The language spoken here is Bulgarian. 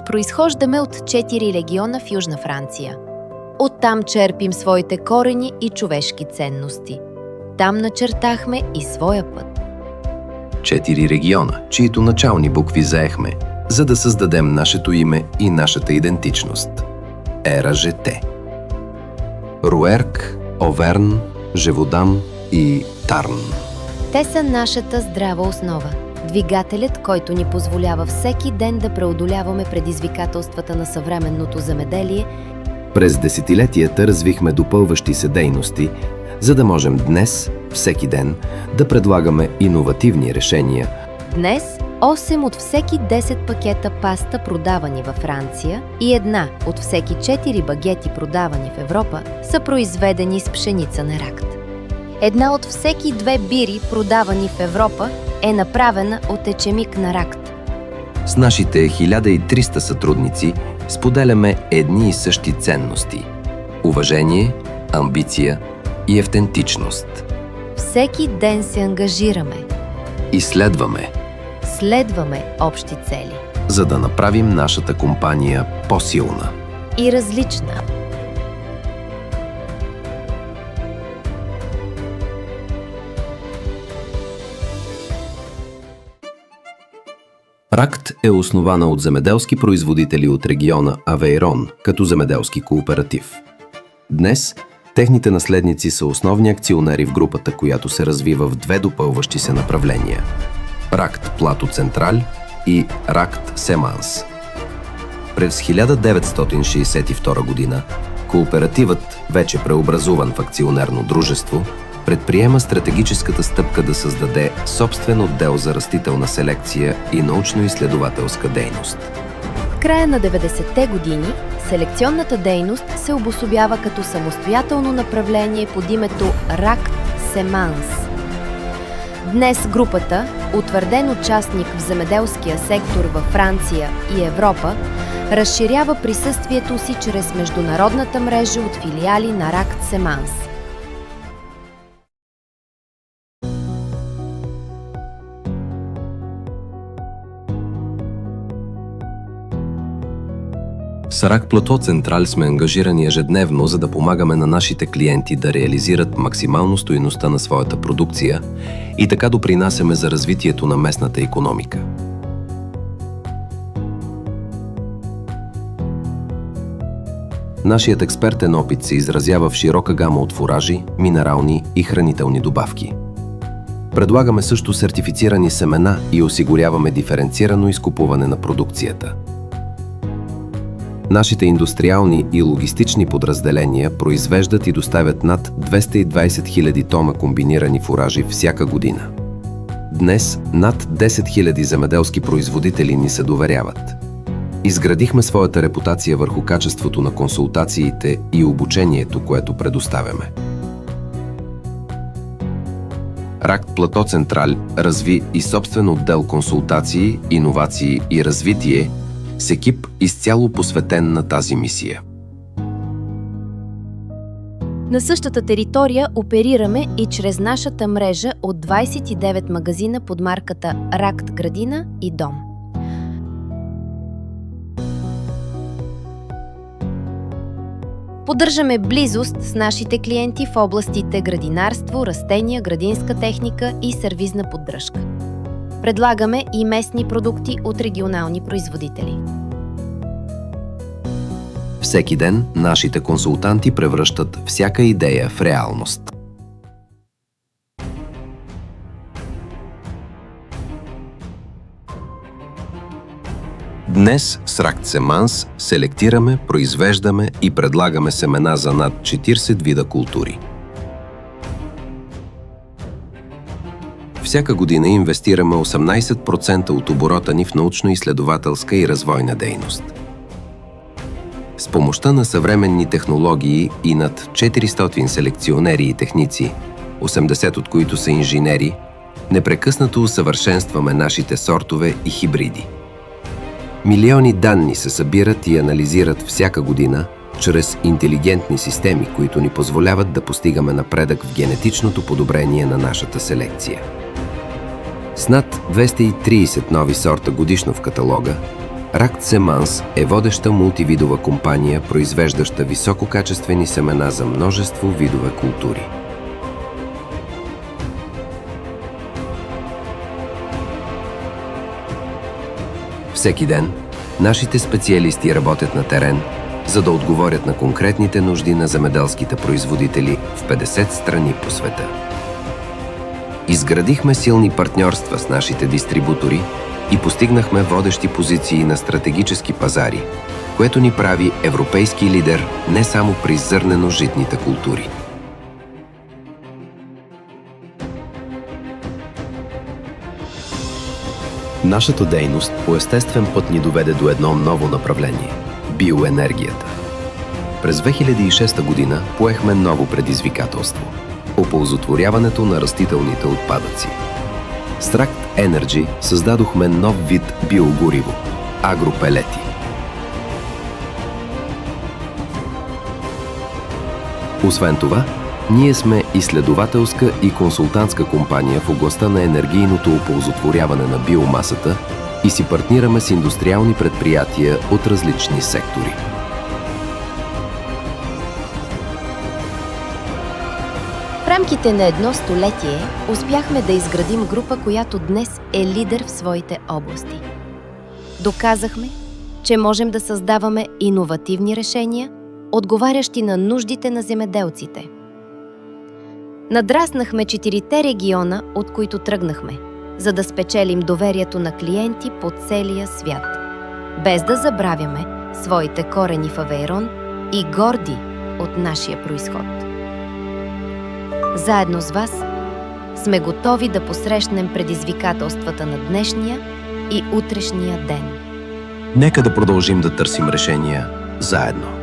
Произхождаме от 4 региона в Южна Франция. Оттам черпим своите корени и човешки ценности. Там начертахме и своя път. 4 региона, чието начални букви заехме, за да създадем нашето име и нашата идентичност. РЖТ. Руерк, Оверн, Живодам и Тарн. Те са нашата здрава основа. Двигателят, който ни позволява всеки ден да преодоляваме предизвикателствата на съвременното земеделие. През десетилетията развихме допълващи се дейности, за да можем днес, всеки ден, да предлагаме иновативни решения. Днес 8 от всеки 10 пакета паста, продавани във Франция, и 1 от всеки 4 багети, продавани в Европа, са произведени с пшеница на ракт. 1 от всеки 2 бири, продавани в Европа, е направена от ечемик на ракт. С нашите 1300 сътрудници споделяме едни и същи ценности – уважение, амбиция и автентичност. Всеки ден се ангажираме. Изследваме. Следваме общи цели. За да направим нашата компания по-силна. И различна. Ракт е основана от земеделски производители от региона Авейрон като земеделски кооператив. Днес техните наследници са основни акционери в групата, която се развива в 2 допълващи се направления – Ракт Плато Централь и Ракт Семанс. През 1962 година кооперативът, вече преобразуван в акционерно дружество, предприема стратегическата стъпка да създаде собствен отдел за растителна селекция и научно-изследователска дейност. В края на 90-те години селекционната дейност се обособява като самостоятелно направление под името Ракт Семанс. Днес групата, утвърден участник в земеделския сектор във Франция и Европа, разширява присъствието си чрез международната мрежа от филиали на Ракт Семанс. С Ракт Плато Централь сме ангажирани ежедневно, за да помагаме на нашите клиенти да реализират максимално стойността на своята продукция и така допринасяме за развитието на местната икономика. Нашият експертен опит се изразява в широка гама от фуражи, минерални и хранителни добавки. Предлагаме също сертифицирани семена и осигуряваме диференцирано изкупуване на продукцията. Нашите индустриални и логистични подразделения произвеждат и доставят над 220 000 тона комбинирани фуражи всяка година. Днес над 10 000 земеделски производители ни се доверяват. Изградихме своята репутация върху качеството на консултациите и обучението, което предоставяме. Ракт Плато Централь разви и собствен отдел консултации, иновации и развитие с екип изцяло посветен на тази мисия. На същата територия оперираме и чрез нашата мрежа от 29 магазина под марката Ракт Градина и Дом. Поддържаме близост с нашите клиенти в областите градинарство, растения, градинска техника и сервизна поддръжка. Предлагаме и местни продукти от регионални производители. Всеки ден нашите консултанти превръщат всяка идея в реалност. Днес с Ракт Семанс селектираме, произвеждаме и предлагаме семена за над 40 вида култури. Всяка година инвестираме 18% от оборота ни в научно-изследователска и развойна дейност. С помощта на съвременни технологии и над 400 селекционери и техници, 80 от които са инженери, непрекъснато усъвършенстваме нашите сортове и хибриди. Милиони данни се събират и анализират всяка година чрез интелигентни системи, които ни позволяват да постигаме напредък в генетичното подобрение на нашата селекция. С над 230 нови сорта годишно в каталога, Ракт Семанс е водеща мултивидова компания, произвеждаща висококачествени семена за множество видове култури. Всеки ден нашите специалисти работят на терен, за да отговорят на конкретните нужди на земеделските производители в 50 страни по света. Изградихме силни партньорства с нашите дистрибутори и постигнахме водещи позиции на стратегически пазари, което ни прави европейски лидер не само при зърнено-житните култури. Нашата дейност по естествен път ни доведе до едно ново направление – биоенергията. През 2006 година поехме ново предизвикателство – оползотворяването на растителните отпадъци. С Ract Energy създадохме нов вид биогориво – агропелети. Освен това, ние сме изследователска и консултантска компания в областта на енергийното оползотворяване на биомасата и си партнираме с индустриални предприятия от различни сектори. В рамките на едно столетие успяхме да изградим група, която днес е лидер в своите области. Доказахме, че можем да създаваме иновативни решения, отговарящи на нуждите на земеделците. Надраснахме 4 региона, от които тръгнахме, за да спечелим доверието на клиенти по целия свят, без да забравяме своите корени в Авейрон и горди от нашия произход. Заедно с вас сме готови да посрещнем предизвикателствата на днешния и утрешния ден. Нека да продължим да търсим решения заедно.